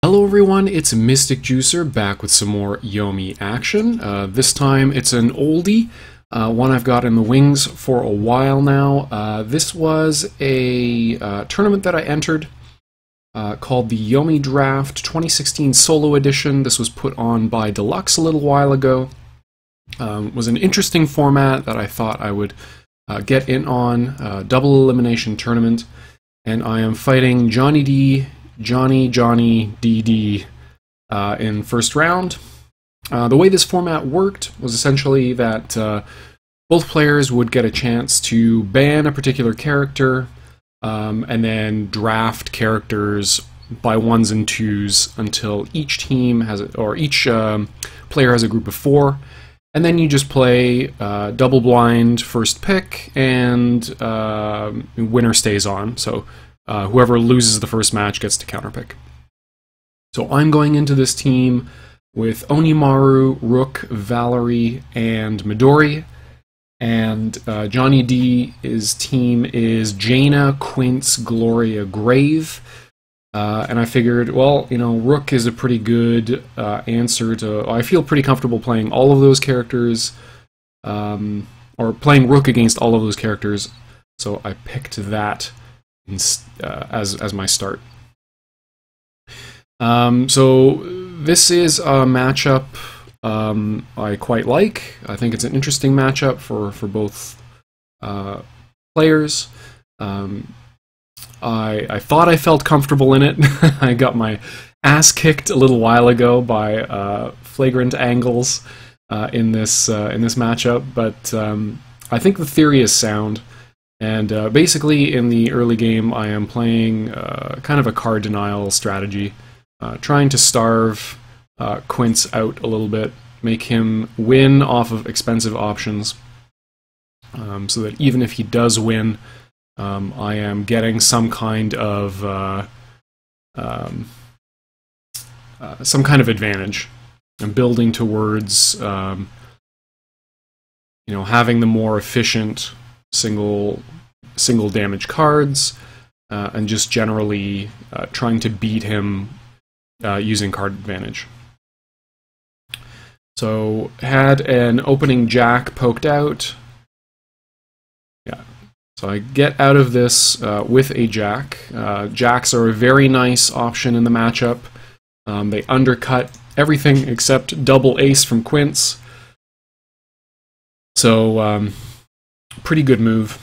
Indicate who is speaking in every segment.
Speaker 1: Hello everyone, it's mysticjuicer back with some more Yomi action. This time it's an oldie, one I've got in the wings for a while now. This was a tournament that I entered called the Yomi Draft 2016 Solo Edition. This was put on by Deluxe a little while ago. It was an interesting format that I thought I would get in on, double elimination tournament, and I am fighting Jonny D, Jonny D in first round. The way this format worked was essentially that both players would get a chance to ban a particular character and then draft characters by ones and twos until each team has, each player has a group of 4, and then you just play double blind first pick, and winner stays on. So whoever loses the first match gets to counterpick. So I'm going into this team with Onimaru, Rook, Valerie, and Midori. And Jonny D's team is Jaina, Quince, Gloria, Grave. And I figured, well, you know, Rook is a pretty good answer to... I feel pretty comfortable playing all of those characters, or playing Rook against all of those characters. So I picked that as my start. So this is a matchup I quite like. I think it's an interesting matchup for both players. I thought I felt comfortable in it. I got my ass kicked a little while ago by flagrant angles in this matchup, but I think the theory is sound. And basically, in the early game, I am playing kind of a card denial strategy, trying to starve Quince out a little bit, make him win off of expensive options, so that even if he does win, I am getting some kind of advantage. I'm building towards, you know, having the more efficient single damage cards, and just generally trying to beat him using card advantage. So had an opening jack poked out. Yeah. So I get out of this with a jack. Jacks are a very nice option in the matchup. They undercut everything except double ace from Quince. So pretty good move.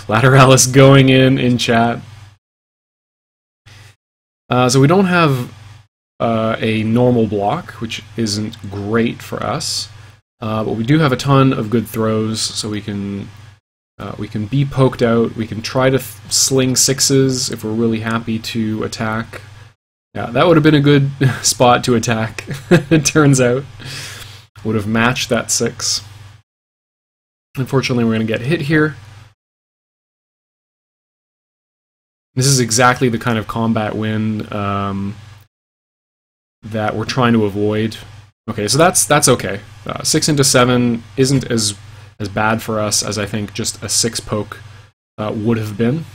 Speaker 1: Lateralis going in chat. So we don't have a normal block, which isn't great for us, but we do have a ton of good throws, so we can be poked out. We can try to sling 6s if we're really happy to attack. Yeah, that would have been a good spot to attack. It turns out would have matched that 6. Unfortunately, we're going to get hit here. This is exactly the kind of combat win that we're trying to avoid. Okay, so that's okay. 6 into 7 isn't as bad for us as I think just a 6 poke would have been.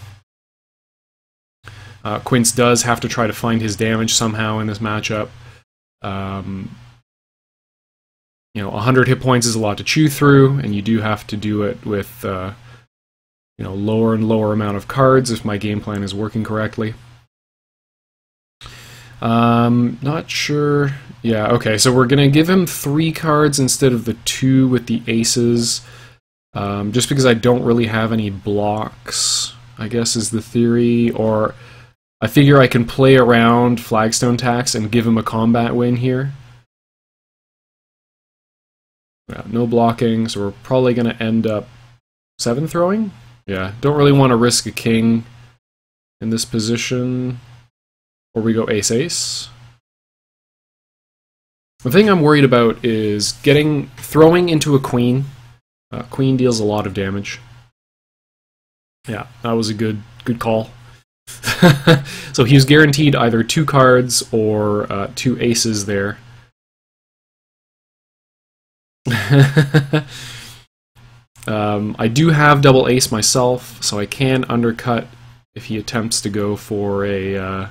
Speaker 1: Quince does have to try to find his damage somehow in this matchup. You know, 100 hit points is a lot to chew through, and you do have to do it with, you know, lower and lower amount of cards if my game plan is working correctly. Not sure. Yeah, okay, so we're gonna give him 3 cards instead of the 2 with the aces, just because I don't really have any blocks, I guess is the theory, or I figure I can play around Flagstone Tax and give him a combat win here. Yeah, no blocking, so we're probably going to end up 7 throwing. Yeah, don't really want to risk a king in this position. Or we go ace-ace. The thing I'm worried about is throwing into a queen. Queen deals a lot of damage. Yeah, that was a good call. So he was guaranteed either 2 cards or 2 aces there. I do have double ace myself, so I can undercut if he attempts to go for a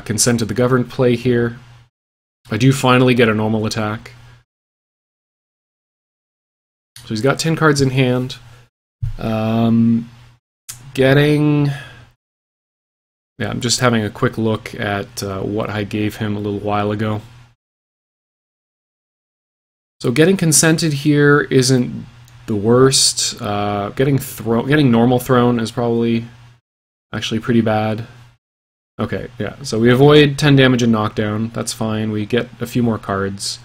Speaker 1: consent to the governed play here. I do finally get a normal attack. So he's got 10 cards in hand. Yeah, I'm just having a quick look at what I gave him a little while ago. So getting consented here isn't the worst. Getting normal thrown is probably actually pretty bad. Okay, yeah, so we avoid 10 damage and knockdown. That's fine. We get a few more cards.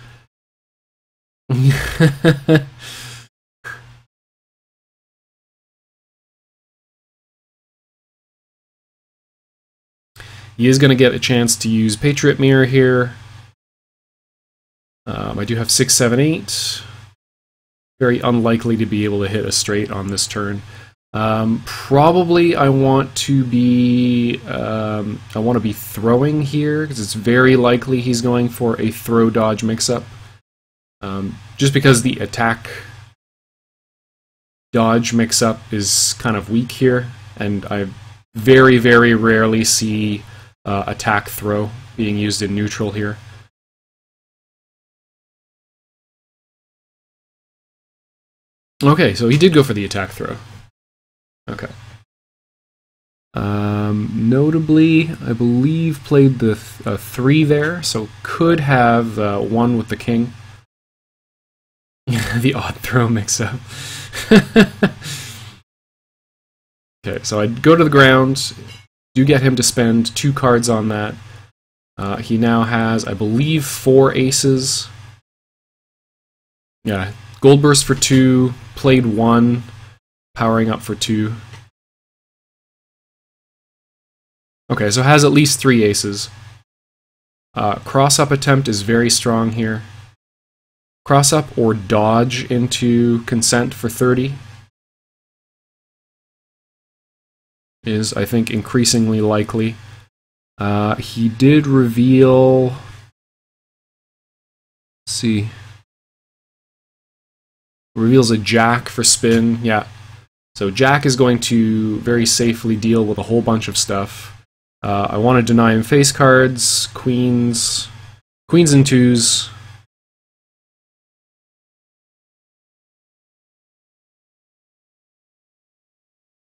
Speaker 1: He is going to get a chance to use Patriot Mirror here. I do have 6, 7, 8. Very unlikely to be able to hit a straight on this turn. Probably I want to be throwing here because it's very likely he's going for a throw dodge mix-up. Just because the attack dodge mix-up is kind of weak here, and I very, very rarely see attack throw being used in neutral here. Okay, so he did go for the attack throw. Okay. Notably, I believe played the 3 there, so could have 1 with the king. The odd throw mix-up. Okay, so I'd go to the ground. Do get him to spend 2 cards on that. He now has, I believe, 4 aces. Yeah, Gold Burst for 2, played 1, powering up for 2. Okay, so has at least 3 aces. Cross-up attempt is very strong here. Cross-up or dodge into consent for 30 is, I think, increasingly likely. He did reveal... Let's see. Reveals a jack for spin. Yeah. So jack is going to very safely deal with a whole bunch of stuff. I want to deny him face cards, queens and 2s.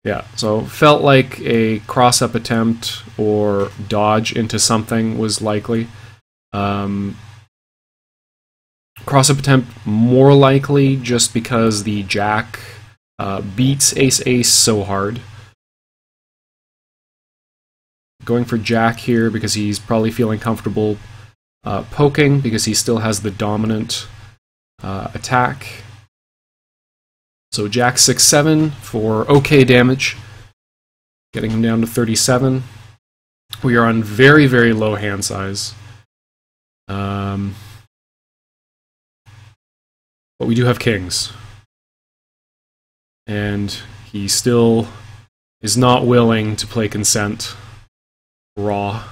Speaker 1: Yeah, so felt like a cross-up attempt or dodge into something was likely. Cross-up attempt more likely just because the jack beats ace-ace so hard. Going for jack here because he's probably feeling comfortable poking because he still has the dominant attack. So jack 6, 7 for okay damage, getting him down to 37. We are on very, very low hand size. But we do have kings. And he still is not willing to play consent raw.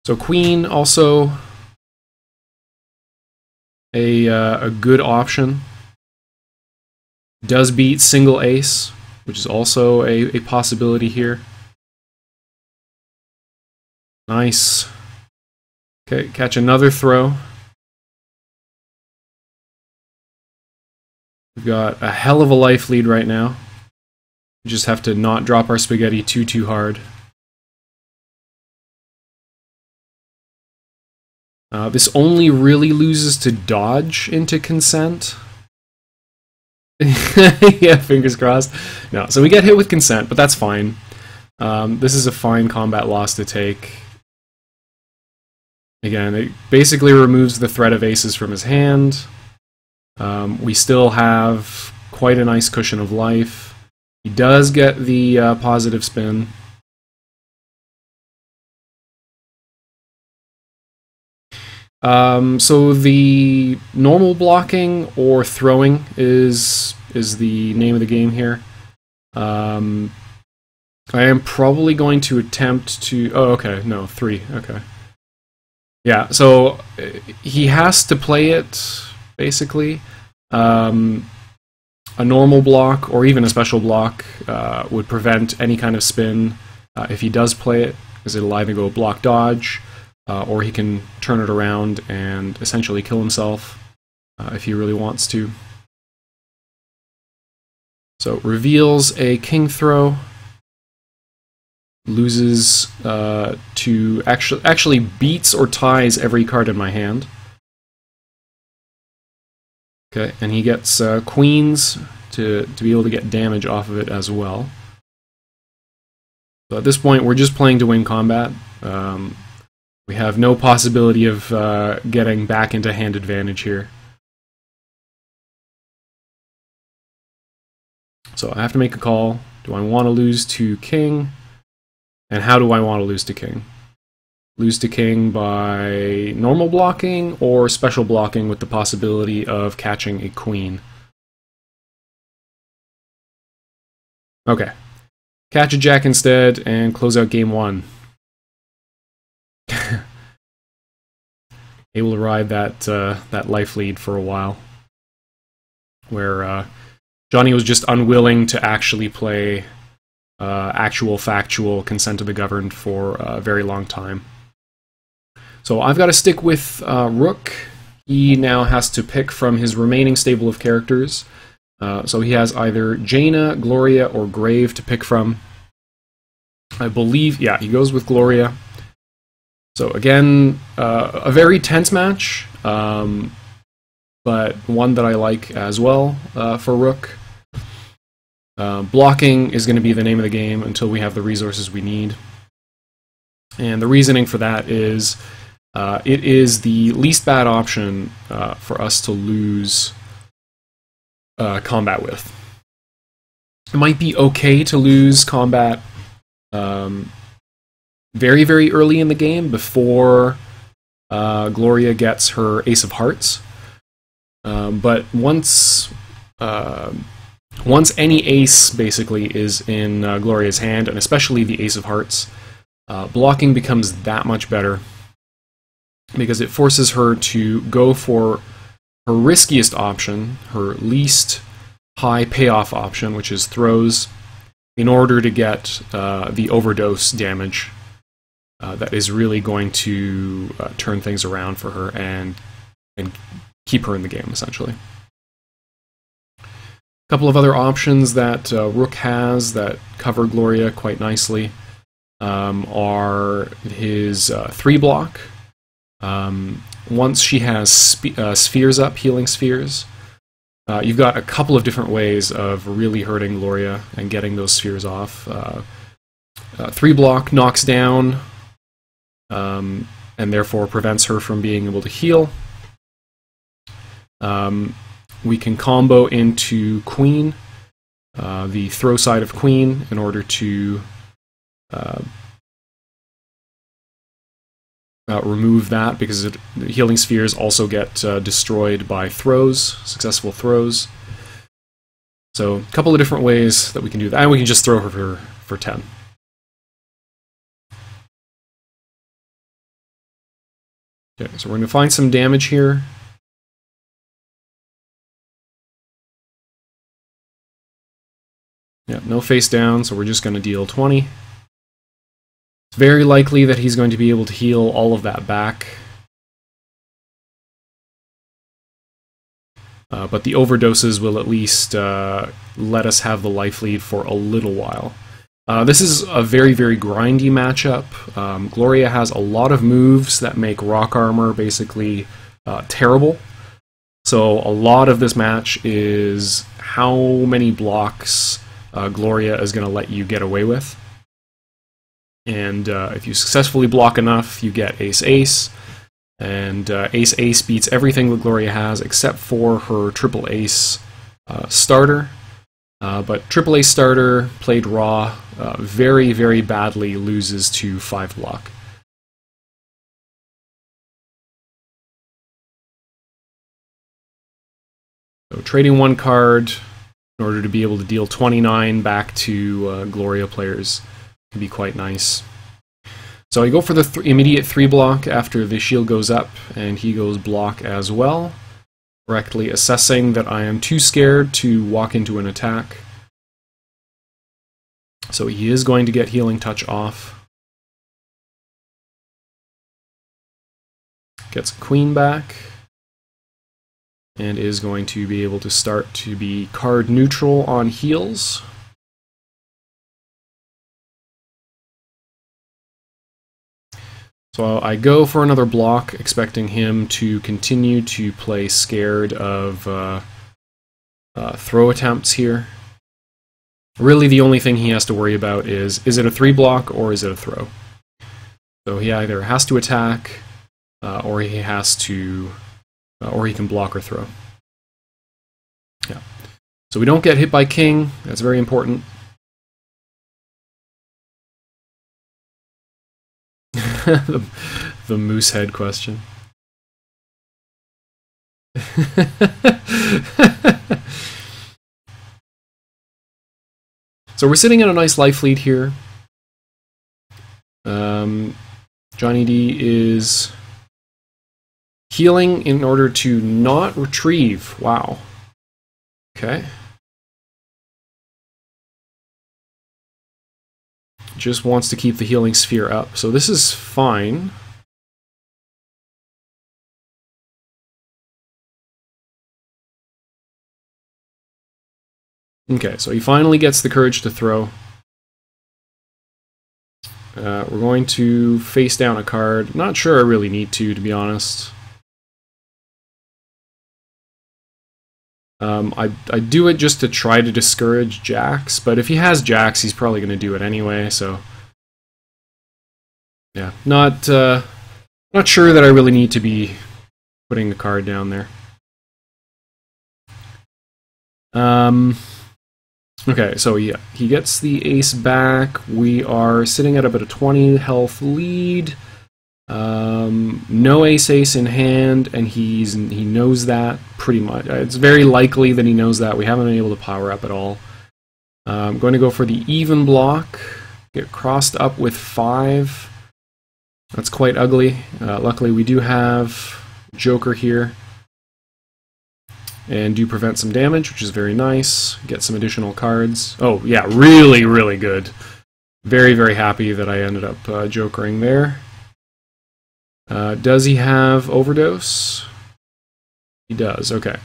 Speaker 1: So queen also a good option. Does beat single ace, which is also a possibility here. Nice. Okay, catch another throw. We've got a hell of a life lead right now. We just have to not drop our spaghetti too hard. This only really loses to dodge into consent. Yeah, fingers crossed. No, so we get hit with consent, but that's fine. This is a fine combat loss to take. Again, it basically removes the threat of aces from his hand. We still have quite a nice cushion of life. He does get the positive spin. So the normal blocking or throwing is the name of the game here. I am probably going to attempt to... Oh, okay, no, 3, okay. Yeah, so he has to play it, basically. a normal block or even a special block would prevent any kind of spin if he does play it, because it'll either go block dodge, or he can turn it around and essentially kill himself if he really wants to. So reveals a king throw, loses to actually beats or ties every card in my hand. Okay, and he gets queens to be able to get damage off of it as well. So at this point, we're just playing to win combat. We have no possibility of getting back into hand advantage here. So I have to make a call. Do I want to lose to king? And how do I want to lose to king? Lose to king by normal blocking or special blocking with the possibility of catching a queen. Okay. Catch a jack instead and close out game one. Able to ride that life lead for a while, where Jonny was just unwilling to actually play actual factual consent of the governed for a very long time. So I've got to stick with Rook. He now has to pick from his remaining stable of characters. So he has either Jaina, Gloria, or Grave to pick from. I believe, yeah, he goes with Gloria. So again, a very tense match, but one that I like as well for Rook. Blocking is going to be the name of the game until we have the resources we need. And the reasoning for that is it is the least bad option for us to lose combat with. It might be okay to lose combat very, very early in the game before Gloria gets her Ace of Hearts. But once any ace basically is in Gloria's hand, and especially the Ace of Hearts, blocking becomes that much better because it forces her to go for her riskiest option, her least high payoff option, which is throws, in order to get the overdose damage that is really going to turn things around for her and keep her in the game, essentially. A couple of other options that Rook has that cover Gloria quite nicely are his 3-block. Once she has spheres up, healing spheres, you've got a couple of different ways of really hurting Gloria and getting those spheres off. 3-block knocks down and therefore prevents her from being able to heal. We can combo into Queen, the throw side of Queen, in order to remove that, because the healing spheres also get destroyed by throws, successful throws. So a couple of different ways that we can do that, and we can just throw her for 10. Okay, so we're going to find some damage here. Yeah, no face down, so we're just going to deal 20. It's very likely that he's going to be able to heal all of that back. But the overdoses will at least let us have the life lead for a little while. This is a very, very grindy matchup. Gloria has a lot of moves that make rock armor basically terrible. So a lot of this match is how many blocks Gloria is going to let you get away with. And if you successfully block enough, you get Ace-Ace. And Ace-Ace beats everything that Gloria has except for her Triple Ace starter. But Triple Ace starter, played raw, very, very badly loses to 5-block. So trading one card in order to be able to deal 29 back to Gloria players can be quite nice. So I go for the immediate 3-block after the shield goes up, and he goes block as well. correctly assessing that I am too scared to walk into an attack. So he is going to get Healing Touch off. Gets Queen back. And is going to be able to start to be card neutral on heals. So I go for another block, expecting him to continue to play scared of throw attempts here. Really the only thing he has to worry about is it a 3-block or is it a throw? So he either has to attack, or he has to, or he can block or throw. Yeah. So we don't get hit by king, that's very important. the moose head question. So we're sitting in a nice life lead here. Jonny D is healing in order to not retrieve. Wow. Okay. Just wants to keep the healing sphere up. So this is fine. Okay, so he finally gets the courage to throw. We're going to face down a card. Not sure I really need to be honest. I do it just to try to discourage jacks, but if he has jacks, he's probably going to do it anyway, so... Yeah, not sure that I really need to be putting a card down there. Okay, so yeah, he gets the ace back. We are sitting at about a 20 health lead. No ace in hand, and he knows that pretty much. It's very likely that he knows that. We haven't been able to power up at all. I'm going to go for the even block. Get crossed up with 5. That's quite ugly. Luckily, we do have Joker here. And do prevent some damage, which is very nice. Get some additional cards. Oh, yeah, really, really good. Very, very happy that I ended up jokering there. Does he have Overdose? He does, okay.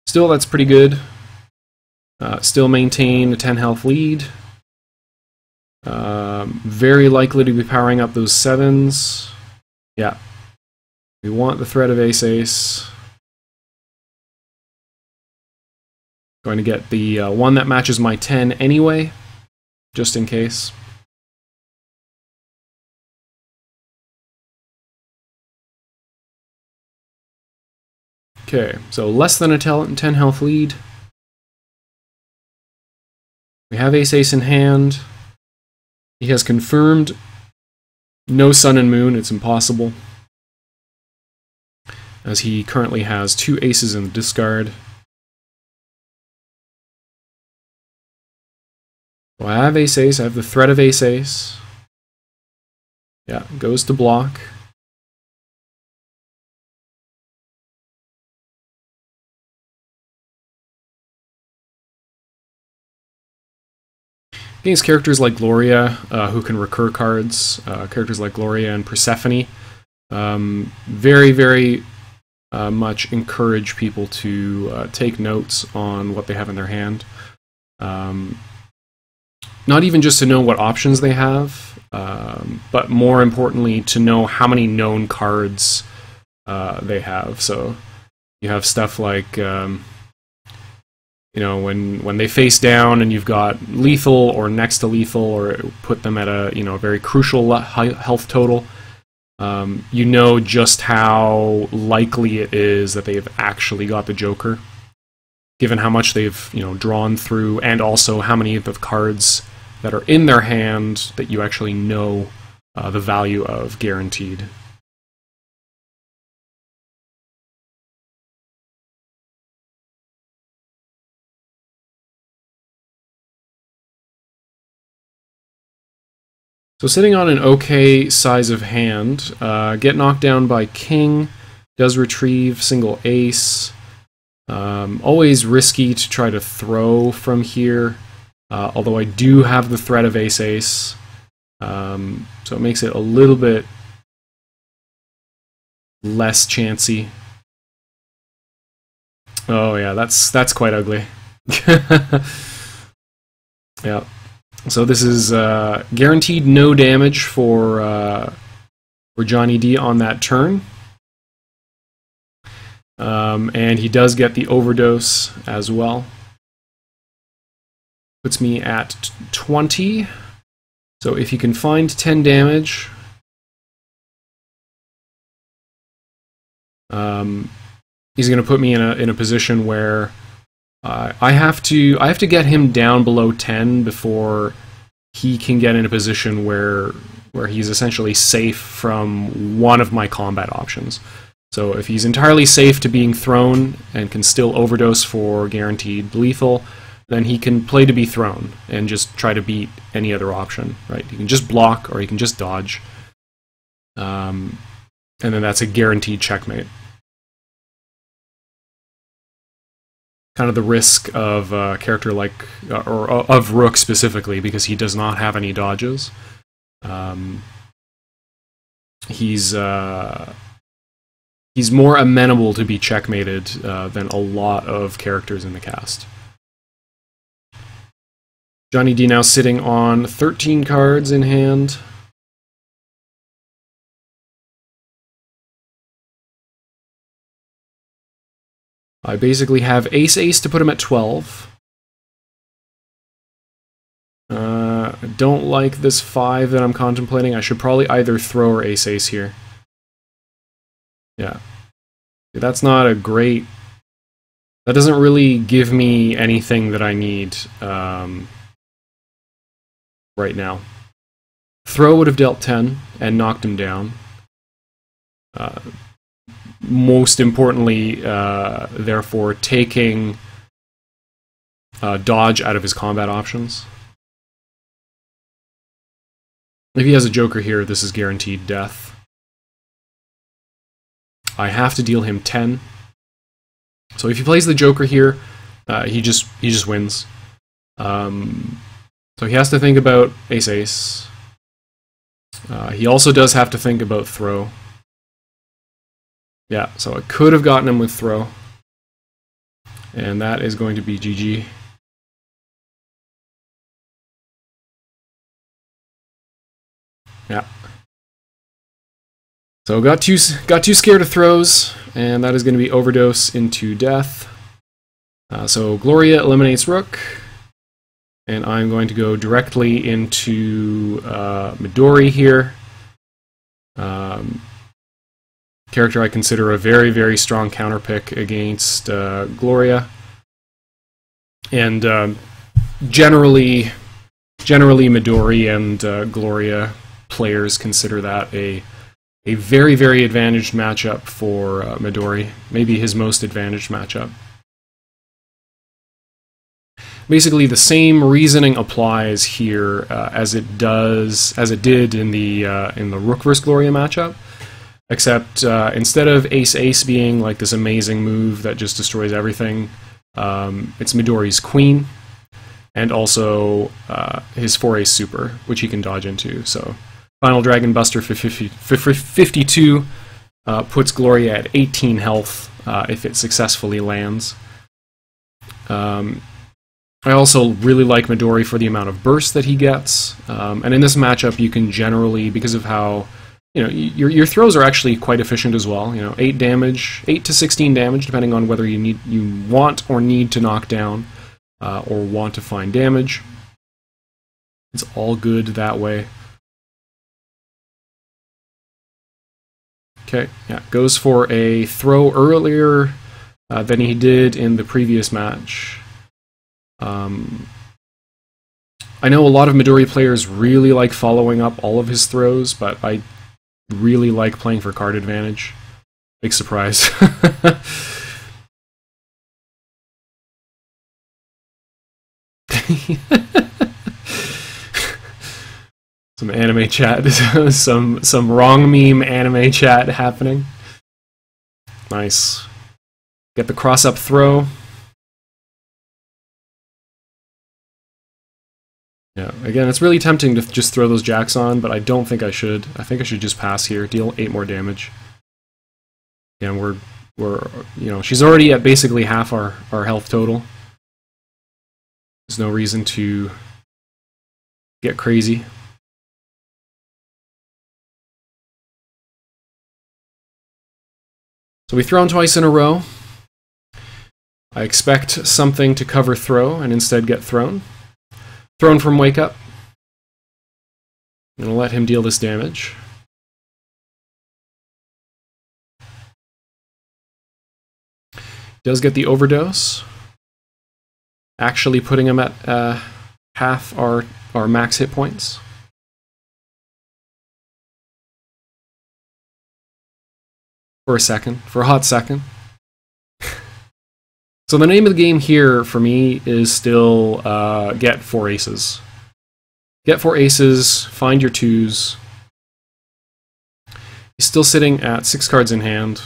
Speaker 1: Still, that's pretty good. Still maintain a 10 health lead. Very likely to be powering up those 7s. Yeah. We want the threat of ace-ace. Going to get the one that matches my 10 anyway, just in case. Okay, so less than a 10 health lead. We have ace-ace in hand. He has confirmed no sun and moon, it's impossible. As he currently has 2 aces in the discard. So I have ace-ace, I have the threat of ace-ace. Yeah, goes to block. Against characters like Gloria, who can recur cards, characters like Gloria and Persephone, very, very much encourage people to take notes on what they have in their hand. Not even just to know what options they have, but more importantly to know how many known cards they have. So you have stuff like, you know, when they face down and you've got lethal or next to lethal, or put them at a very crucial health total, you know just how likely it is that they've actually got the Joker, given how much they've drawn through, and also how many of the cards that are in their hand that you actually know the value of, guaranteed. So sitting on an okay size of hand, get knocked down by king, Does retrieve single ace. Always risky to try to throw from here, although I do have the threat of ace-ace, so it makes it a little bit less chancy. Oh yeah, that's quite ugly. Yeah. So this is guaranteed no damage for Jonny D on that turn. And he does get the overdose as well. Puts me at 20. So if he can find 10 damage, he's going to put me in a position where I have to get him down below 10 before he can get in a position where he's essentially safe from one of my combat options. So if he's entirely safe to being thrown and can still overdose for guaranteed lethal, then he can play to be thrown and just try to beat any other option, right? He can just block or he can just dodge. And then that's a guaranteed checkmate. Kind of the risk of a character like, or of Rook specifically, because he does not have any dodges. He's more amenable to be checkmated than a lot of characters in the cast. Jonny D now sitting on 13 cards in hand. I basically have ace-ace to put him at 12. I don't like this 5 that I'm contemplating. I should probably either throw or ace-ace here. Yeah. That's not a great... That doesn't really give me anything that I need right now. Throw would have dealt 10 and knocked him down. Most importantly, therefore, taking dodge out of his combat options. If he has a Joker here, this is guaranteed death. I have to deal him 10. So if he plays the Joker here, he just wins. So he has to think about ace-ace. He also does have to think about throw. Yeah, so I could have gotten him with throw. And that is going to be GG. Yeah. So got too scared of throws, and that is going to be overdose into death. So Gloria eliminates Rook, and I'm going to go directly into Midori here. Character I consider a very, very strong counterpick against Gloria. And generally Midori and Gloria players consider that a very, very advantaged matchup for Midori. Maybe his most advantaged matchup. Basically, the same reasoning applies here as it did in the Rook vs. Gloria matchup. Except instead of ace-ace being like this amazing move that just destroys everything, it's Midori's queen, and also his 4-ace super, which he can dodge into. So Final Dragon Buster for 52 puts Gloria at 18 health if it successfully lands. I also really like Midori for the amount of burst that he gets, and in this matchup you can generally, because of how your throws are actually quite efficient as well. 8 to 16 damage, depending on whether you want or need to knock down, or want to find damage. It's all good that way. Okay, yeah, goes for a throw earlier than he did in the previous match. I know a lot of Midori players really like following up all of his throws, but I really like playing for card advantage. Big surprise. Some anime chat, some wrong meme anime chat happening. Nice. Get the cross-up throw. Yeah, again, it's really tempting to just throw those jacks on, but I don't think I should. I think I should just pass here, deal 8 more damage. Again, we're you know, she's already at basically half our health total. There's no reason to get crazy. So we thrown twice in a row. I expect something to cover throw and instead get thrown. Thrown from wake up. I'm going to let him deal this damage. Does get the overdose. Actually putting him at half our max hit points. For a second, for a hot second. So the name of the game here for me is still get 4 aces. Get 4 aces, find your 2s. He's still sitting at 6 cards in hand.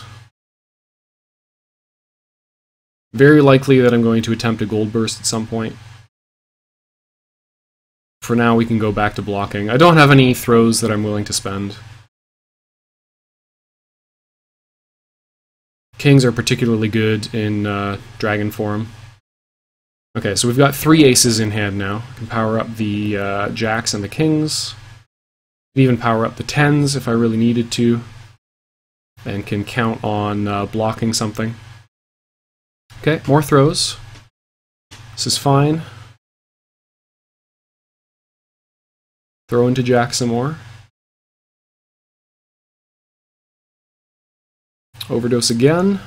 Speaker 1: Very likely that I'm going to attempt a gold burst at some point. For now, we can go back to blocking. I don't have any throws that I'm willing to spend. Kings are particularly good in dragon form. Okay, so we've got 3 aces in hand now. I can power up the jacks and the kings. Can even power up the 10s if I really needed to. And can count on blocking something. Okay, more throws. This is fine. Throw into jack some more. Overdose again.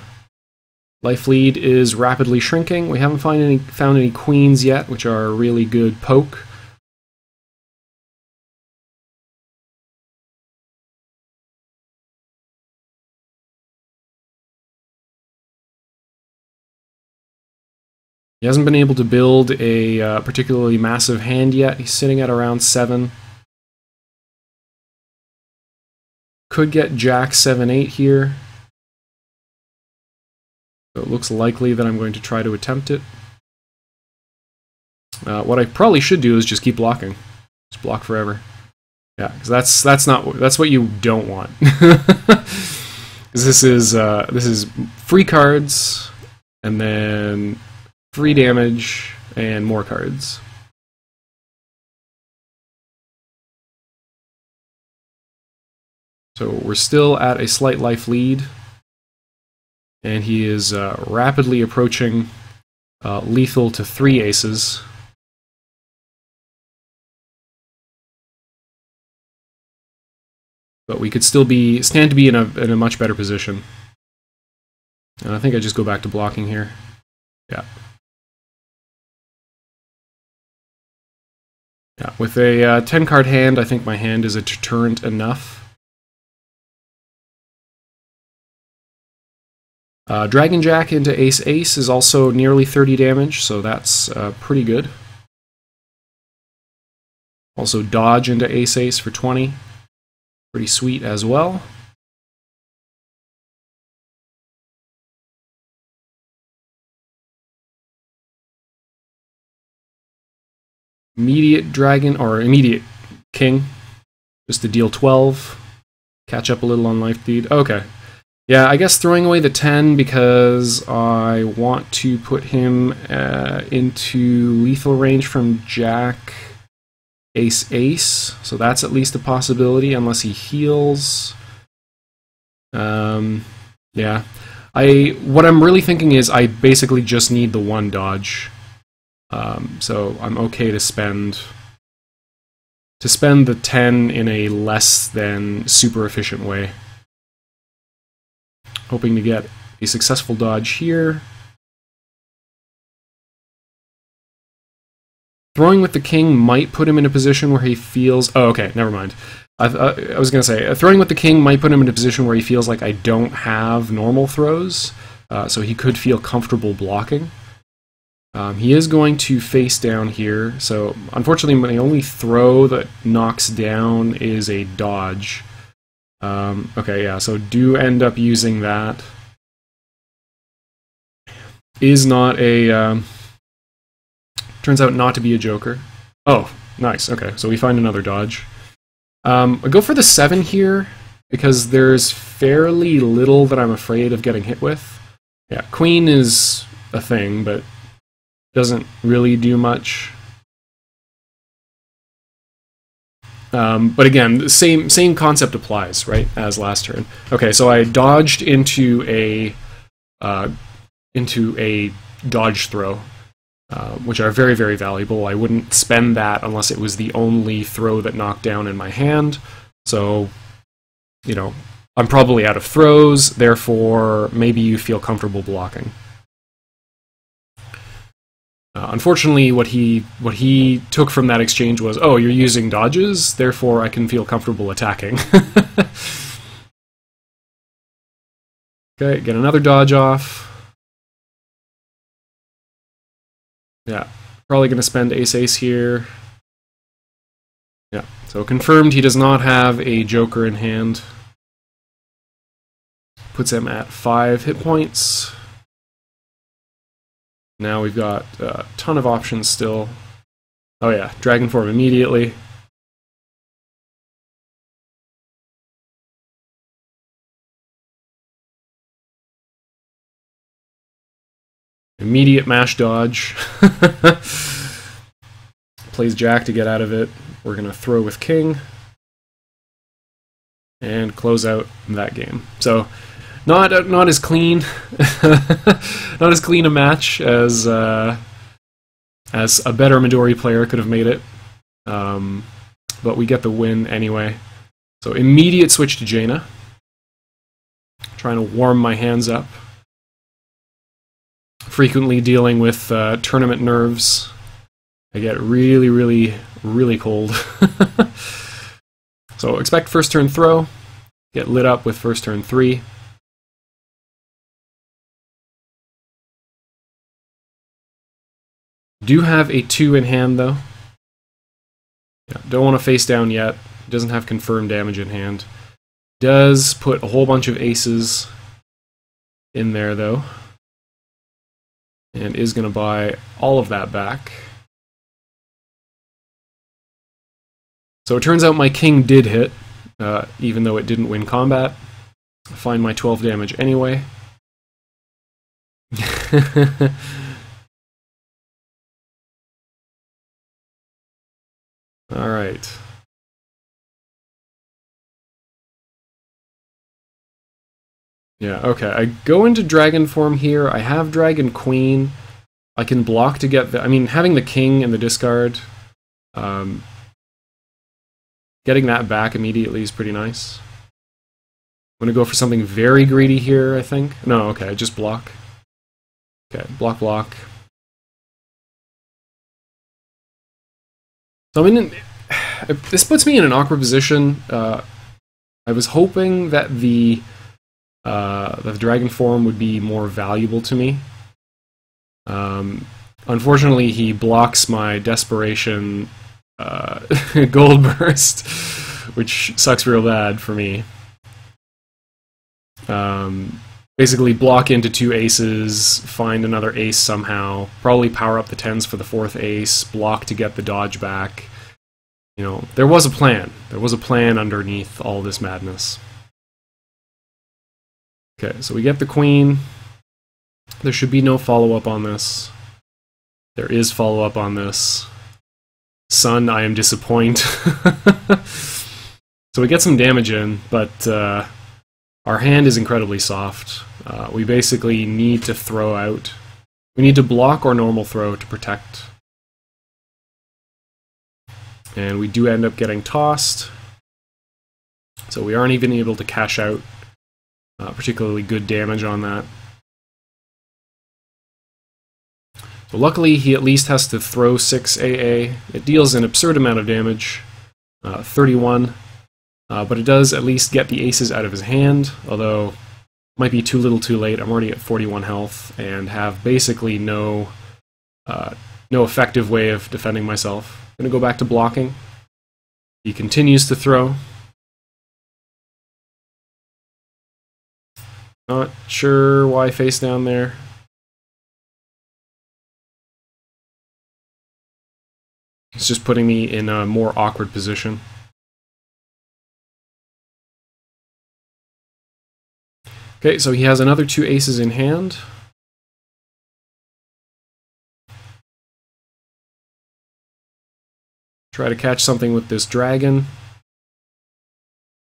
Speaker 1: Life lead is rapidly shrinking. We haven't found any queens yet, which are a really good poke. He hasn't been able to build a particularly massive hand yet. He's sitting at around 7. Could get jack 7-8 here. So it looks likely that I'm going to try to attempt it. What I probably should do is just keep blocking. Just block forever. Yeah, because that's what you don't want. Because this is free cards, and then free damage and more cards. So we're still at a slight life lead. And he is rapidly approaching lethal to 3 aces. But we could still stand to be in a much better position. And I think I just go back to blocking here. Yeah. Yeah, with a 10-card hand, I think my hand is a deterrent enough. Dragon Jack into Ace-Ace is also nearly 30 damage, so that's pretty good. Also Dodge into Ace-Ace for 20. Pretty sweet as well. Immediate Dragon, or immediate King, just to deal 12. Catch up a little on life lead. Okay. Yeah, I guess throwing away the 10 because I want to put him into lethal range from Jack, Ace, Ace. So that's at least a possibility, unless he heals. Yeah. What I'm really thinking is I basically just need the 1 dodge. So I'm okay to spend the 10 in a less than super efficient way. Hoping to get a successful dodge here. Throwing with the king might put him in a position where he feels... Oh, okay, never mind. I was going to say, throwing with the king might put him in a position where he feels like I don't have normal throws, so he could feel comfortable blocking. He is going to face down here, so unfortunately the only throw that knocks down is a dodge. Okay, yeah, so do end up using that. is not a... turns out not to be a joker. Oh, nice. Okay, so we find another dodge. I go for the 7 here, because there's fairly little that I'm afraid of getting hit with. Yeah, queen is a thing, but doesn't really do much. But again, the same concept applies, right, as last turn. Okay, so I dodged into a dodge throw, which are very, very valuable. I wouldn't spend that unless it was the only throw that knocked down in my hand. So, you know, I'm probably out of throws, therefore maybe you feel comfortable blocking. Unfortunately, what he took from that exchange was, oh, you're using dodges, therefore I can feel comfortable attacking. Okay, get another dodge off. Yeah, probably going to spend ace-ace here. Yeah, so confirmed he does not have a joker in hand. Puts him at 5 hit points. Now we've got a ton of options still. Oh yeah, Dragon Form immediately. Immediate mash dodge. Plays Jack to get out of it. We're going to throw with King. And close out that game. So, not as clean, not as clean a match as a better Midori player could have made it, but we get the win anyway. So immediate switch to Jaina, trying to warm my hands up. Frequently dealing with tournament nerves. I get really, really, really cold. So expect first turn throw, get lit up with first turn 3. Do have a 2 in hand, though. Yeah, don't want to face down yet. Doesn't have confirmed damage in hand. Does put a whole bunch of aces in there, though. And is going to buy all of that back. So it turns out my king did hit, even though it didn't win combat. I find my 12 damage anyway. Alright. Yeah, okay. I go into dragon form here. I have dragon queen. I can block to get the... I mean, having the king in the discard, getting that back immediately is pretty nice. I'm going to go for something very greedy here, I think. No, okay, just block. Okay, block, block. So I'm in... This puts me in an awkward position. I was hoping that the dragon form would be more valuable to me. Unfortunately, he blocks my desperation gold burst, which sucks real bad for me. Basically, block into 2 aces, find another ace somehow, probably power up the 10s for the 4th ace, block to get the dodge back. You know, there was a plan. There was a plan underneath all this madness. Okay, so we get the queen. There should be no follow-up on this. There is follow-up on this. Son, I am disappointed. So we get some damage in, but our hand is incredibly soft. We basically need to throw out. We need to block or normal throw to protect. And we do end up getting tossed. So we aren't even able to cash out particularly good damage on that. So luckily, he at least has to throw 6 AA. It deals an absurd amount of damage, 31, but it does at least get the aces out of his hand, although might be too little too late. I'm already at 41 health and have basically no effective way of defending myself. I'm going to go back to blocking. He continues to throw. Not sure why face down there. It's just putting me in a more awkward position. Okay, so he has another 2 aces in hand. Try to catch something with this dragon.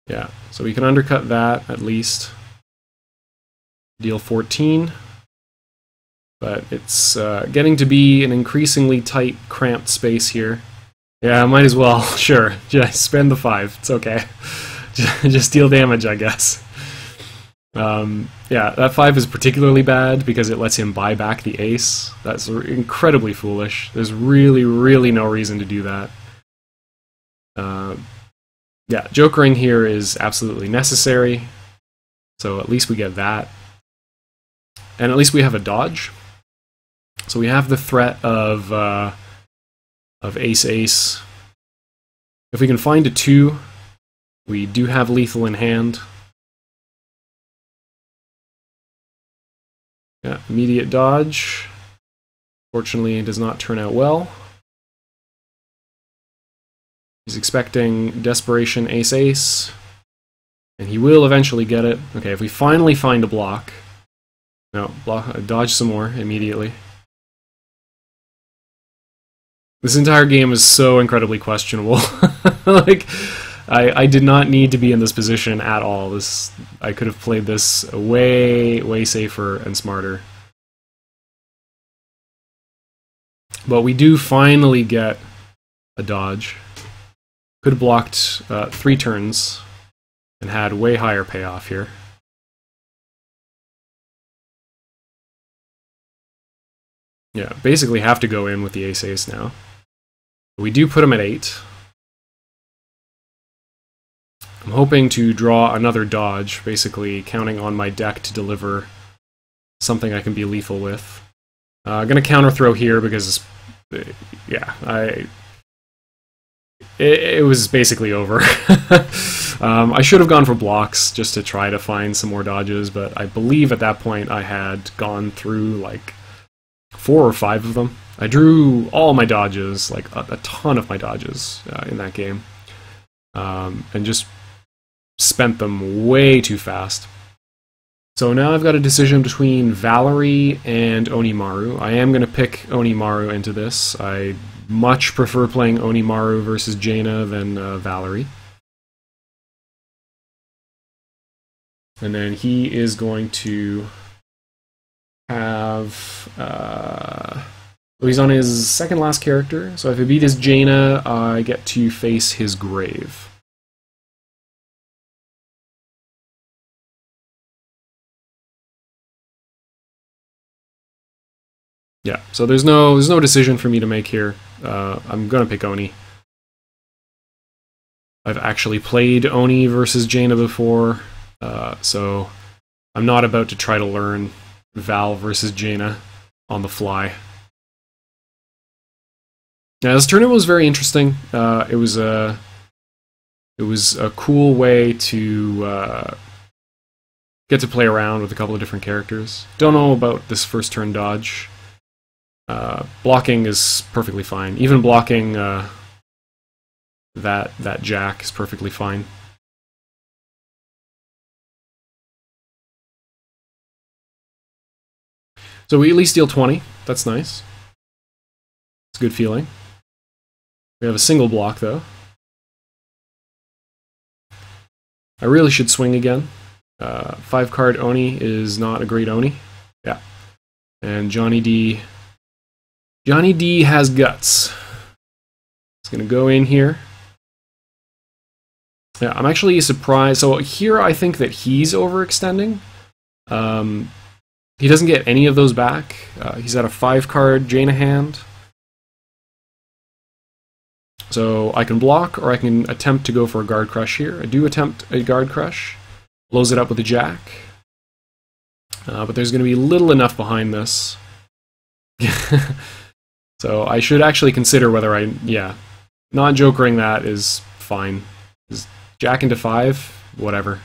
Speaker 1: Yeah, so we can undercut that at least. Deal 14. But it's getting to be an increasingly tight, cramped space here. Yeah, I might as well. Sure, just spend the 5. It's okay. Just deal damage, I guess. Yeah, that 5 is particularly bad because it lets him buy back the ace. That's incredibly foolish. There's really, really no reason to do that. Yeah, jokering here is absolutely necessary. So at least we get that. And at least we have a dodge. So we have the threat of ace-ace. If we can find a 2, we do have lethal in hand. Yeah, immediate dodge. Fortunately, it does not turn out well. He's expecting desperation ace-ace. And he will eventually get it. Okay, if we finally find a block. No, dodge some more immediately. This entire game is so incredibly questionable. Like, I did not need to be in this position at all. I could have played this way, way safer and smarter. But we do finally get a dodge. Could have blocked 3 turns and had way higher payoff here. Yeah, basically have to go in with the ace-ace now. We do put him at 8. I'm hoping to draw another dodge, basically counting on my deck to deliver something I can be lethal with. I'm going to counter throw here because, yeah, it was basically over. I should have gone for blocks just to try to find some more dodges, but I believe at that point I had gone through like 4 or 5 of them. I drew all my dodges, like a ton of my dodges in that game, and just spent them way too fast. So now I've got a decision between Valerie and Onimaru. I am going to pick Onimaru into this. I much prefer playing Onimaru versus Jaina than Valerie. And then he is going to have... he's on his second last character, so if I beat his Jaina, I get to face his grave. Yeah, so there's no decision for me to make here. I'm gonna pick Oni. I've actually played Oni versus Jaina before, so I'm not about to try to learn Val versus Jaina on the fly. Now, this tournament was very interesting. It was a cool way to get to play around with a couple of different characters. Don't know about this first turn dodge. Blocking is perfectly fine. Even blocking that jack is perfectly fine. So we at least deal 20. That's nice. It's a good feeling. We have a single block, though. I really should swing again. 5-card Oni is not a great Oni. Yeah. And Jonny D... Jonny D has guts. It's going to go in here. Yeah, I'm actually surprised. So here I think that he's overextending. He doesn't get any of those back. He's at a 5-card Jaina hand. So I can block, or I can attempt to go for a guard crush here. I do attempt a guard crush. Blows it up with a jack. But there's going to be little enough behind this. So I should actually consider whether yeah. Not jokering that is fine. Is jack into 5? Whatever.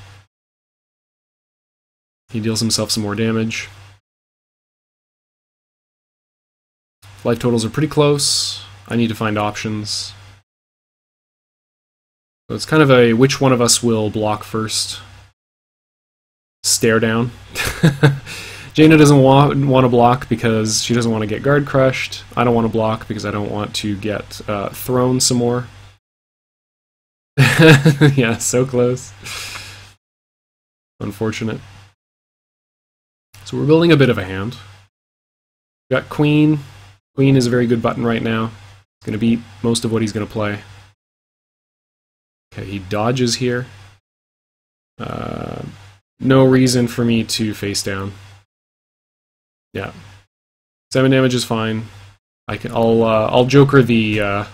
Speaker 1: He deals himself some more damage. Life totals are pretty close. I need to find options. So it's kind of a which one of us will block first. Stare down. Jaina doesn't want to block because she doesn't want to get guard crushed. I don't want to block because I don't want to get thrown some more. Yeah, so close. Unfortunate. So we're building a bit of a hand. We've got Queen. Queen is a very good button right now. It's going to beat most of what he's going to play. Okay, he dodges here. No reason for me to face down. Yeah, 7 damage is fine. I'll Joker the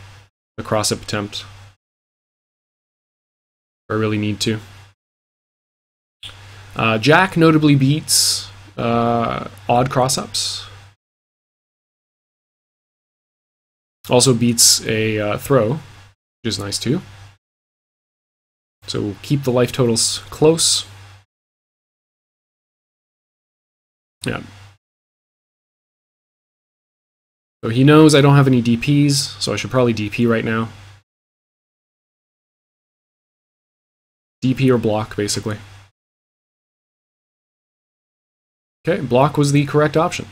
Speaker 1: cross-up attempt. If I really need to. Jack notably beats odd cross-ups. Also beats a throw, which is nice too. So we'll keep the life totals close. Yeah. So he knows I don't have any DPs, so I should probably DP right now. DP or block, basically. Okay, block was the correct option.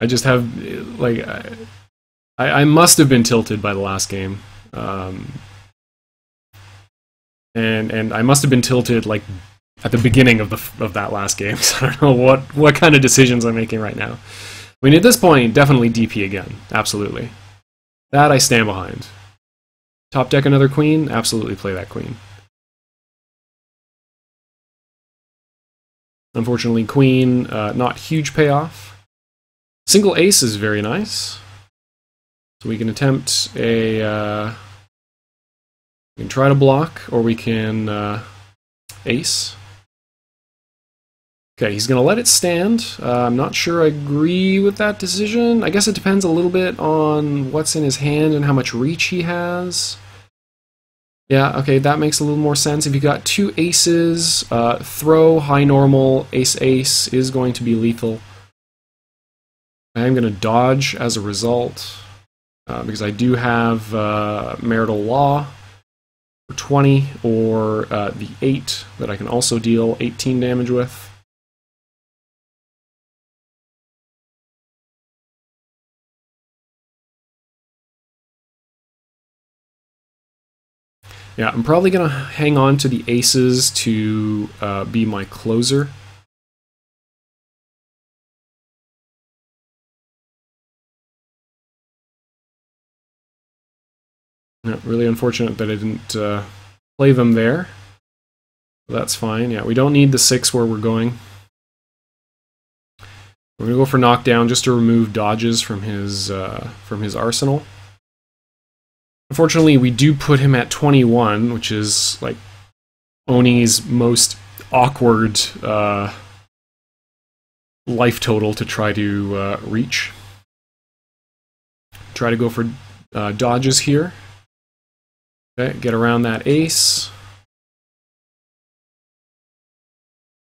Speaker 1: I just have, like, I must have been tilted by the last game. And I must have been tilted, like, at the beginning of that last game. So I don't know what kind of decisions I'm making right now. I mean, at this point, definitely DP again. Absolutely. That I stand behind. Top deck another queen? Absolutely play that queen. Unfortunately, queen, not huge payoff. Single ace is very nice. So we can attempt a... we can try to block, or we can ace. Okay, he's going to let it stand. I'm not sure I agree with that decision. I guess it depends a little bit on what's in his hand and how much reach he has. Yeah, okay, that makes a little more sense. If you got 2 aces, throw, high normal, ace is going to be lethal. I'm going to dodge as a result, because I do have marital law for 20, or the 8 that I can also deal 18 damage with. Yeah, I'm probably going to hang on to the aces to be my closer. Yeah, really unfortunate that I didn't play them there. That's fine. Yeah, we don't need the 6 where we're going. We're going to go for knockdown just to remove dodges from his arsenal. Unfortunately, we do put him at 21, which is like Oni's most awkward life total to try to reach. Try to go for dodges here. Okay, get around that ace.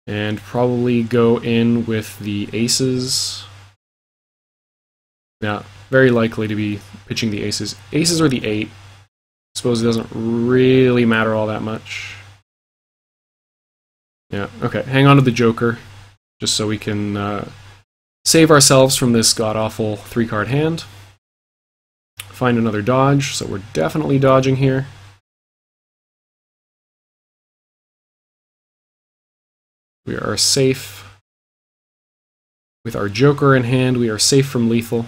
Speaker 1: And probably go in with the aces. Yeah, very likely to be pitching the aces. Aces or the 8. I suppose it doesn't really matter all that much. Yeah, okay, hang on to the Joker, just so we can save ourselves from this god-awful 3-card hand. Find another dodge, so we're definitely dodging here. We are safe. With our Joker in hand, we are safe from lethal.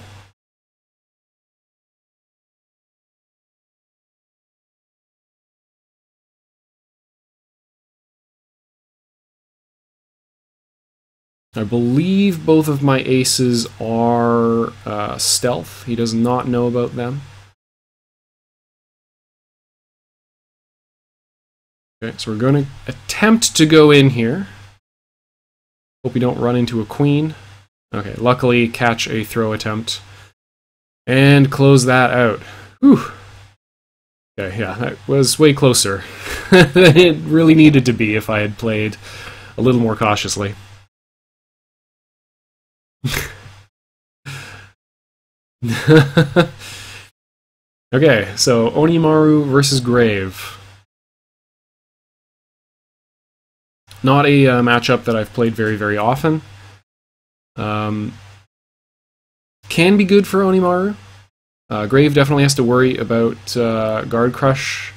Speaker 1: I believe both of my aces are stealth. He does not know about them. Okay, so we're going to attempt to go in here. Hope we don't run into a queen. Okay, luckily catch a throw attempt. And close that out. Whew. Okay, yeah, that was way closer than it really needed to be if I had played a little more cautiously. Okay, so Onimaru versus Grave. Not a matchup that I've played very, very often. Can be good for Onimaru. Grave definitely has to worry about Guard Crush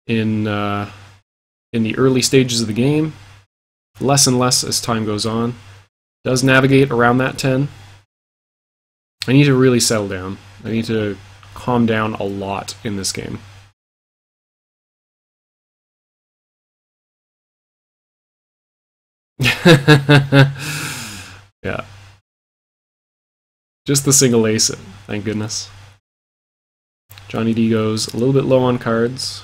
Speaker 1: in the early stages of the game. Less and less as time goes on. Does navigate around that 10. I need to really settle down. I need to calm down a lot in this game. Yeah. Just the single ace, thank goodness. Jonny D goes a little bit low on cards.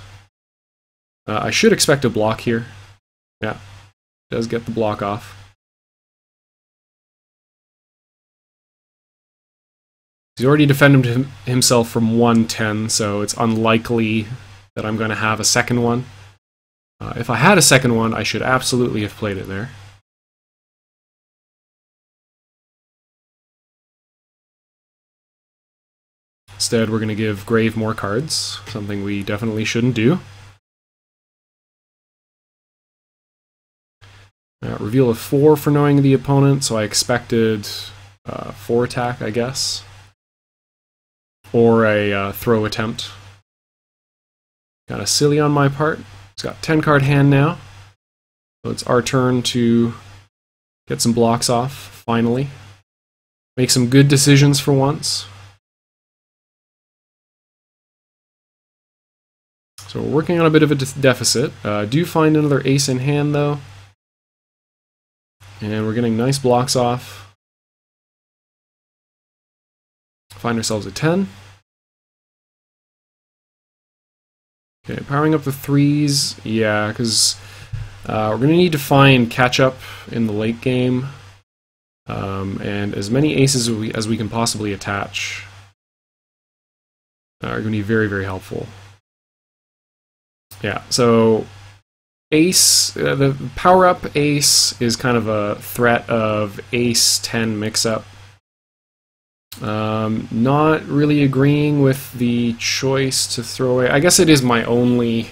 Speaker 1: I should expect a block here. Yeah, does get the block off. He's already defended himself from 110, so it's unlikely that I'm going to have a second one. If I had a second one, I should absolutely have played it there. Instead, we're going to give Grave more cards, something we definitely shouldn't do. Reveal a 4 for knowing the opponent, so I expected 4 attack, I guess. Or a throw attempt. Kind of silly on my part. He's got 10 card hand now. So it's our turn to get some blocks off, finally. Make some good decisions for once. So we're working on a bit of a deficit. Do find another ace in hand, though. And we're getting nice blocks off. Find ourselves a 10. Okay, powering up the 3s. Yeah, because we're going to need to find catch-up in the late game. And as many aces as we can possibly attach are going to be very, very helpful. Yeah, so ace, the power-up ace is kind of a threat of ace-10 mix-up. Not really agreeing with the choice to throw away. I guess it is my only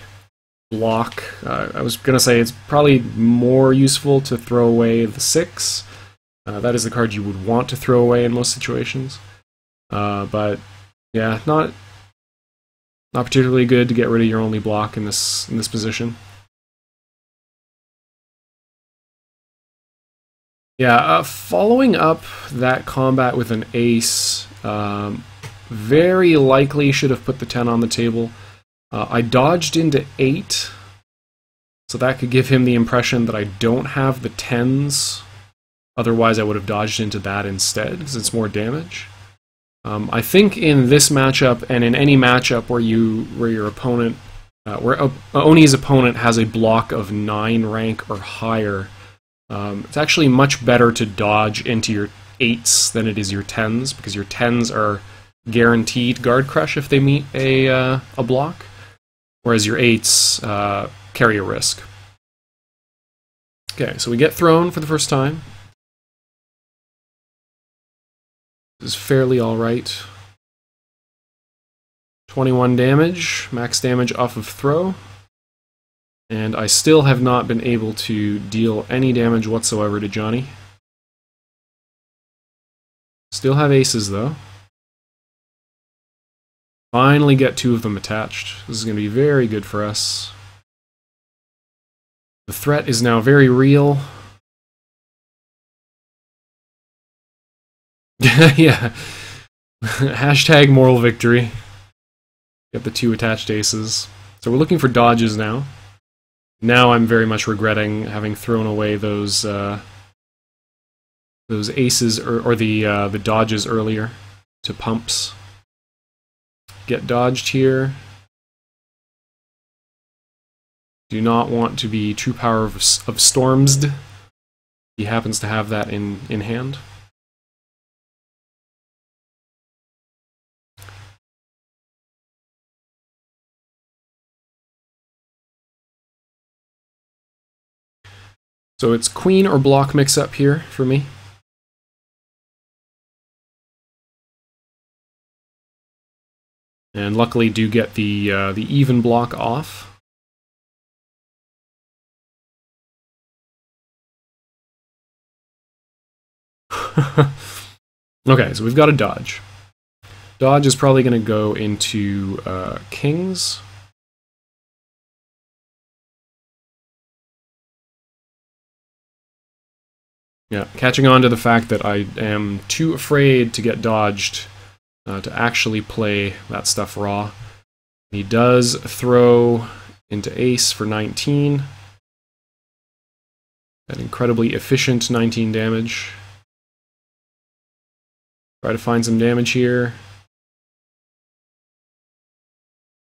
Speaker 1: block. I was going to say it's probably more useful to throw away the 6. That is the card you would want to throw away in most situations. But yeah, not particularly good to get rid of your only block in this position. Yeah, following up that combat with an ace, very likely should have put the 10 on the table. I dodged into 8, so that could give him the impression that I don't have the 10s. Otherwise, I would have dodged into that instead, because it's more damage. I think in this matchup, and in any matchup where your opponent, where Oni's opponent has a block of 9 rank or higher, it's actually much better to dodge into your 8s than it is your 10s, because your 10s are guaranteed guard crush if they meet a block, whereas your 8s carry a risk. Okay, so we get thrown for the first time. This is fairly alright. 21 damage, max damage off of throw. And I still have not been able to deal any damage whatsoever to Jonny. Still have aces, though. Finally get 2 of them attached. This is going to be very good for us. The threat is now very real. Yeah. Hashtag moral victory. Get the 2 attached aces. So we're looking for dodges now. Now I'm very much regretting having thrown away those aces or the dodges earlier to pumps. Get dodged here. Do not want to be true power of Stormsed. He happens to have that in hand. So it's queen or block mix-up here for me. And luckily do get the even block off. Okay, so we've got a dodge. Dodge is probably going to go into kings. Yeah, catching on to the fact that I am too afraid to get dodged to actually play that stuff raw. He does throw into ace for 19. That incredibly efficient 19 damage. Try to find some damage here.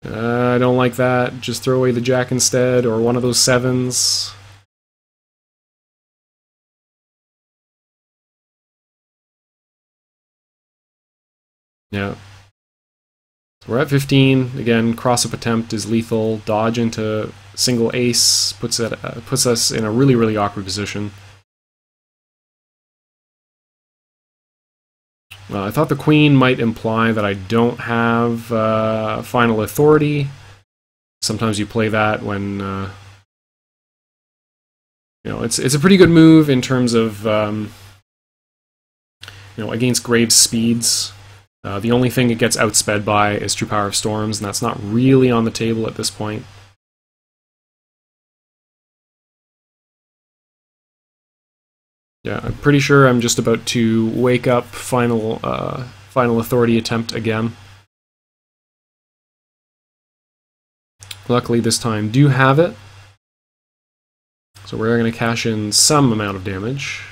Speaker 1: I don't like that. Just throw away the jack instead, or one of those sevens. Yeah. So we're at 15. Again, cross-up attempt is lethal. Dodge into single ace puts us in a really, really awkward position. I thought the queen might imply that I don't have final authority. Sometimes you play that when you know, it's a pretty good move in terms of you know, against Graves' speeds. The only thing it gets outsped by is True Power of Storms, and that's not really on the table at this point. Yeah, I'm pretty sure I'm just about to wake up final authority attempt again. Luckily this time do have it. So we're going to cash in some amount of damage.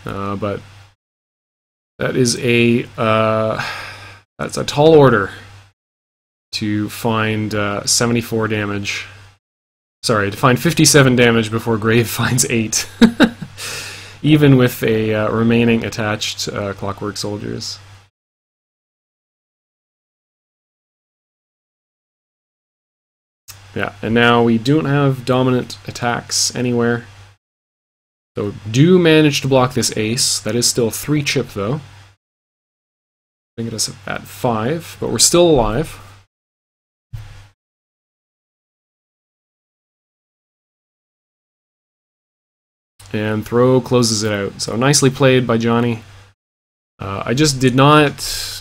Speaker 1: But that is that's a tall order to find 74 damage. Sorry, to find 57 damage before Grave finds 8. Even with a remaining attached Clockwork Soldiers. Yeah, and now we don't have dominant attacks anywhere. So do manage to block this ace. That is still 3 chip though. Bring us at 5, but we're still alive. And throw closes it out. So nicely played by Jonny. I just did not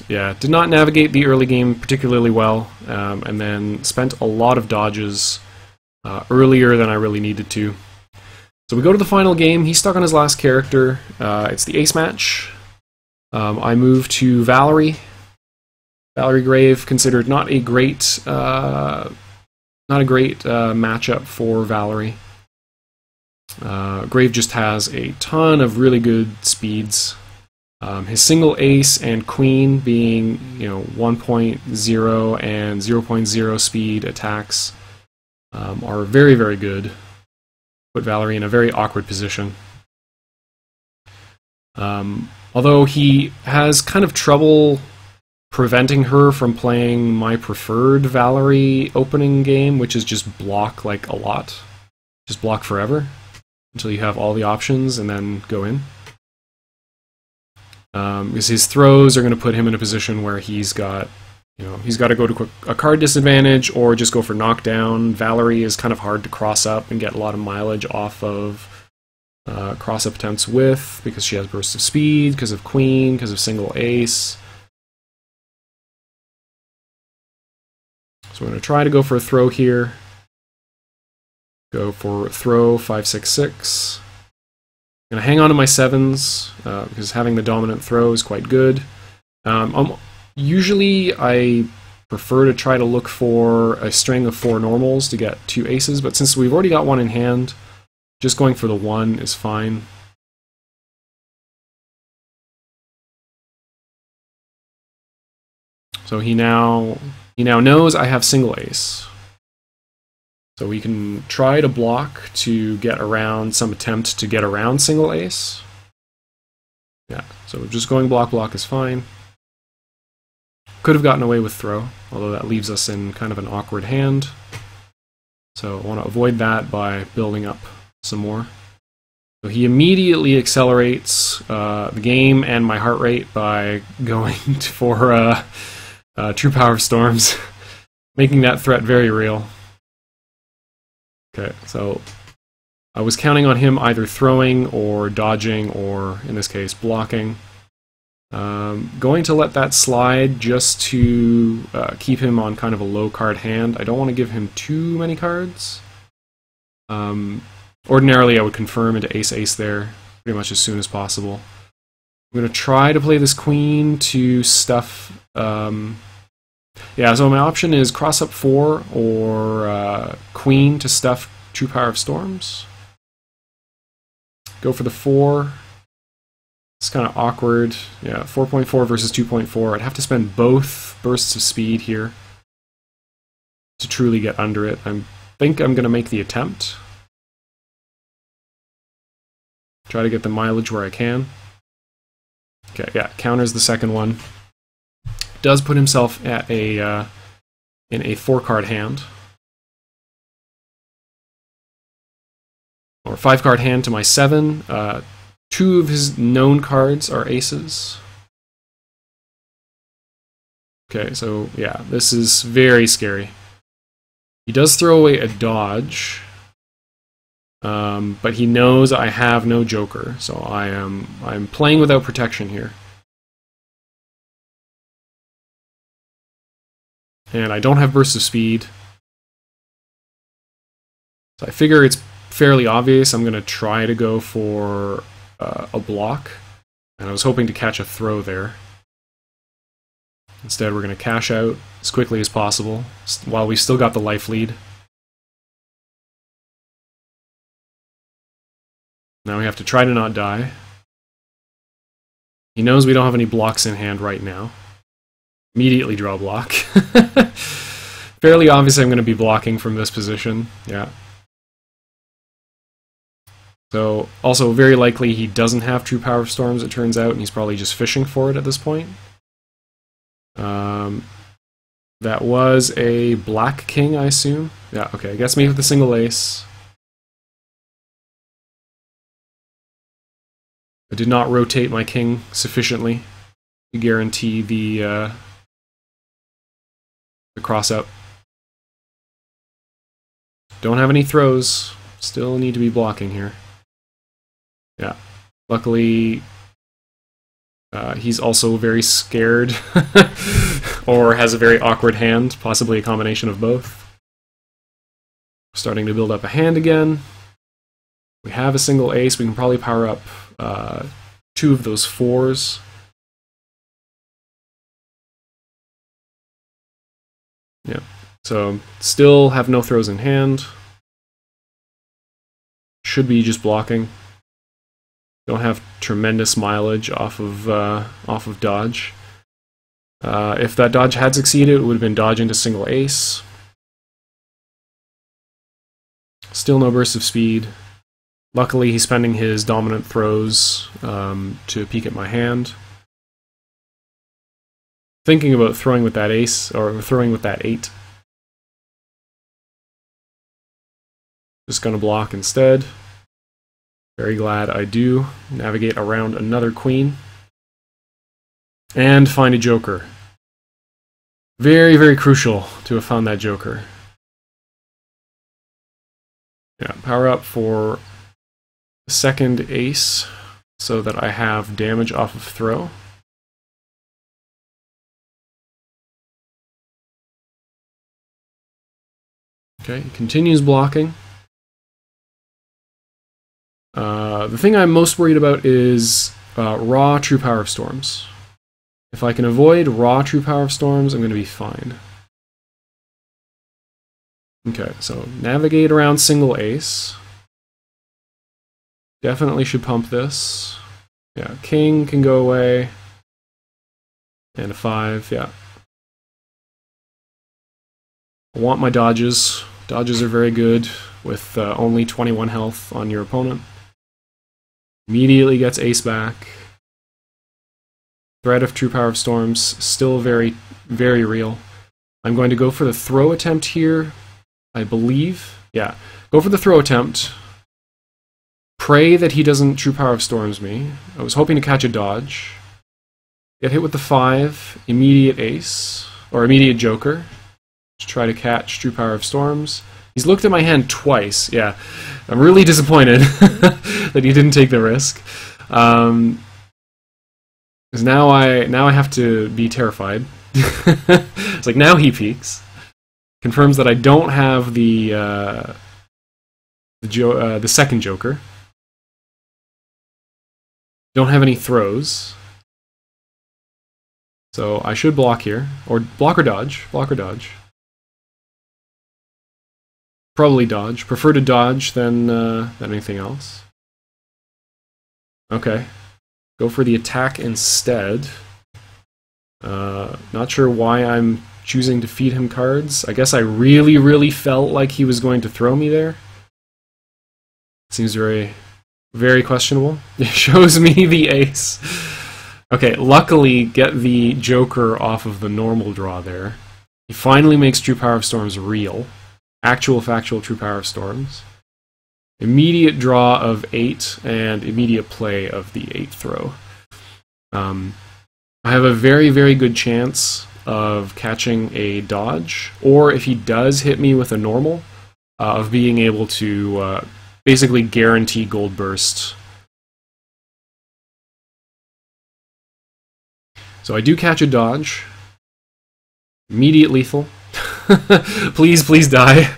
Speaker 1: navigate the early game particularly well, and then spent a lot of dodges earlier than I really needed to. So we go to the final game. He's stuck on his last character. It's the ace match. I move to Valerie. Valerie Grave, considered not a great matchup for Valerie. Grave just has a ton of really good speeds. His single ace and queen being, you know, 1.0 and 0.0 speed attacks are very, very good. Put Valerie in a very awkward position. Although he has kind of trouble preventing her from playing my preferred Valerie opening game, which is just block like a lot. Just block forever until you have all the options and then go in. Because his throws are going to put him in a position where he's got, you know, he's got to go to a card disadvantage or just go for knockdown. Valerie is kind of hard to cross up and get a lot of mileage off of cross-up attempts with, because she has burst of speed, because of queen, because of single ace. So we're going to try to go for a throw here. Go for throw 5-6-6. I'm going to hang on to my sevens because having the dominant throw is quite good. Usually I prefer to try to look for a string of 4 normals to get 2 aces, but since we've already got one in hand, just going for the 1 is fine. So he now knows I have single ace. So we can try to block to get around some attempt to get around single ace. Yeah, so just going block is fine. Could have gotten away with throw, although that leaves us in kind of an awkward hand. So I want to avoid that by building up some more. So he immediately accelerates the game and my heart rate by going for True Power of Storms, making that threat very real. Okay, so I was counting on him either throwing or dodging or, in this case, blocking. Going to let that slide just to keep him on kind of a low card hand. I don't want to give him too many cards. Ordinarily, I would confirm into ace-ace there pretty much as soon as possible. I'm going to try to play this queen to stuff... yeah, so my option is cross up 4 or queen to stuff True Power of Storms. Go for the 4. It's kind of awkward. Yeah, 4.4 versus 2.4. I'd have to spend both bursts of speed here to truly get under it. I think I'm going to make the attempt. Try to get the mileage where I can. Okay, yeah, counters the second one. Does put himself at a in a 4-card hand. Or 5-card hand to my 7. 2 of his known cards are aces. Okay, so yeah, this is very scary. He does throw away a dodge. But he knows I have no joker, so I'm playing without protection here. And I don't have bursts of speed. So I figure it's fairly obvious I'm going to try to go for a block. And I was hoping to catch a throw there. Instead, we're going to cash out as quickly as possible while we still got the life lead. Now we have to try to not die. He knows we don't have any blocks in hand right now. Immediately draw a block. Fairly obvious I'm going to be blocking from this position. Yeah. So, also very likely he doesn't have True Power of Storms, it turns out, and he's probably just fishing for it at this point. That was a black king, I assume. Yeah, okay, gets me with the single ace. I did not rotate my king sufficiently to guarantee the cross-up. Don't have any throws. Still need to be blocking here. Yeah. Luckily, he's also very scared or has a very awkward hand, possibly a combination of both. Starting to build up a hand again. We have a single ace. We can probably power up 2 of those 4s. Yeah, so still have no throws in hand. Should be just blocking. Don't have tremendous mileage off of dodge. If that dodge had succeeded, it would have been dodge into single ace. Still no burst of speed. Luckily, he's spending his dominant throws to peek at my hand. Thinking about throwing with that ace, or throwing with that 8. Just gonna block instead. Very glad I do. Navigate around another queen. And find a joker. Very, very crucial to have found that joker. Yeah, power up for the second ace so that I have damage off of throw. Okay, he continues blocking. The thing I'm most worried about is raw True Power of Storms. If I can avoid raw True Power of Storms, I'm going to be fine. Okay, so navigate around single ace. Definitely should pump this. Yeah, king can go away. And a 5, yeah. I want my dodges. Dodges are very good with only 21 health on your opponent. Immediately gets ace back. Threat of True Power of Storms still very, very real. I'm going to go for the throw attempt here, I believe. Yeah, go for the throw attempt. pray that he doesn't True Power of Storms me. I was hoping to catch a dodge. Get hit with the 5, immediate ace, or immediate joker, to try to catch True Power of Storms. He's looked at my hand twice, yeah. I'm really disappointed that he didn't take the risk. Because now I have to be terrified. It's like, now he peeks. Confirms that I don't have the second joker. Don't have any throws. So I should block here. Or block or dodge. Block or dodge. Probably dodge. Prefer to dodge than anything else. Okay. Go for the attack instead. Not sure why I'm choosing to feed him cards. I guess I really, really felt like he was going to throw me there. Seems very, very questionable. It shows me the ace. Okay, luckily get the joker off of the normal draw there. He finally makes True Power of Storms real. Actual factual True Power of Storms. Immediate draw of 8 and immediate play of the 8th throw. I have a very, very good chance of catching a dodge, or if he does hit me with a normal, of being able to basically guarantee gold burst. So I do catch a dodge. Immediate lethal. Please, please die.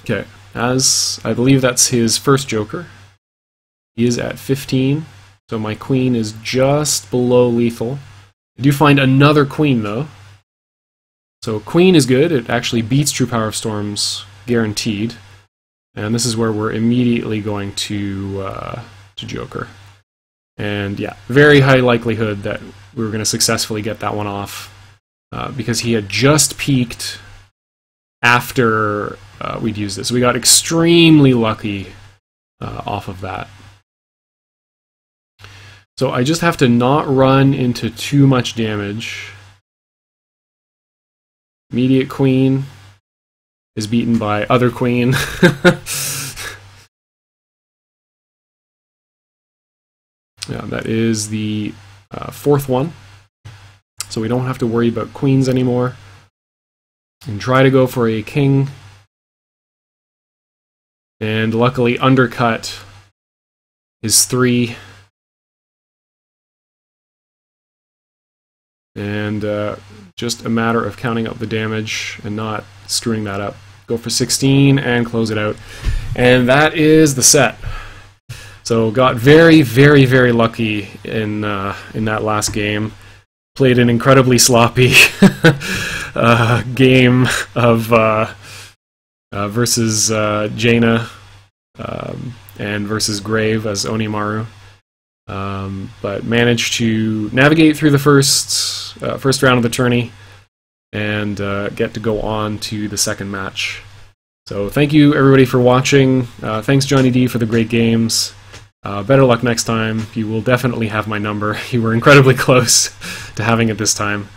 Speaker 1: Okay, as I believe that's his first joker. He is at 15, so my queen is just below lethal. I do find another queen, though. So queen is good. It actually beats True Power of Storms, guaranteed. And this is where we're immediately going to joker. And yeah, very high likelihood that we were going to successfully get that one off, because he had just peaked after we'd used this. So we got extremely lucky off of that. So I just have to not run into too much damage. Immediate queen is beaten by other queen. Yeah, that is the 4th one. So we don't have to worry about queens anymore. And try to go for a king. And luckily undercut his 3. And just a matter of counting up the damage and not screwing that up. Go for 16 and close it out. And that is the set. So got very, very, very lucky in that last game. Played an incredibly sloppy game of versus Jaina and versus Grave as Onimaru. But managed to navigate through the first round of the tourney and get to go on to the second match. So thank you everybody for watching. Thanks Jonny D for the great games. Better luck next time. You will definitely have my number. You were incredibly close to having it this time.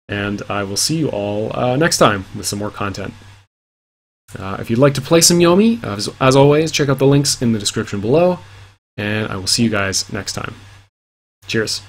Speaker 1: And I will see you all next time with some more content. If you'd like to play some Yomi, as always, check out the links in the description below. And I will see you guys next time. Cheers.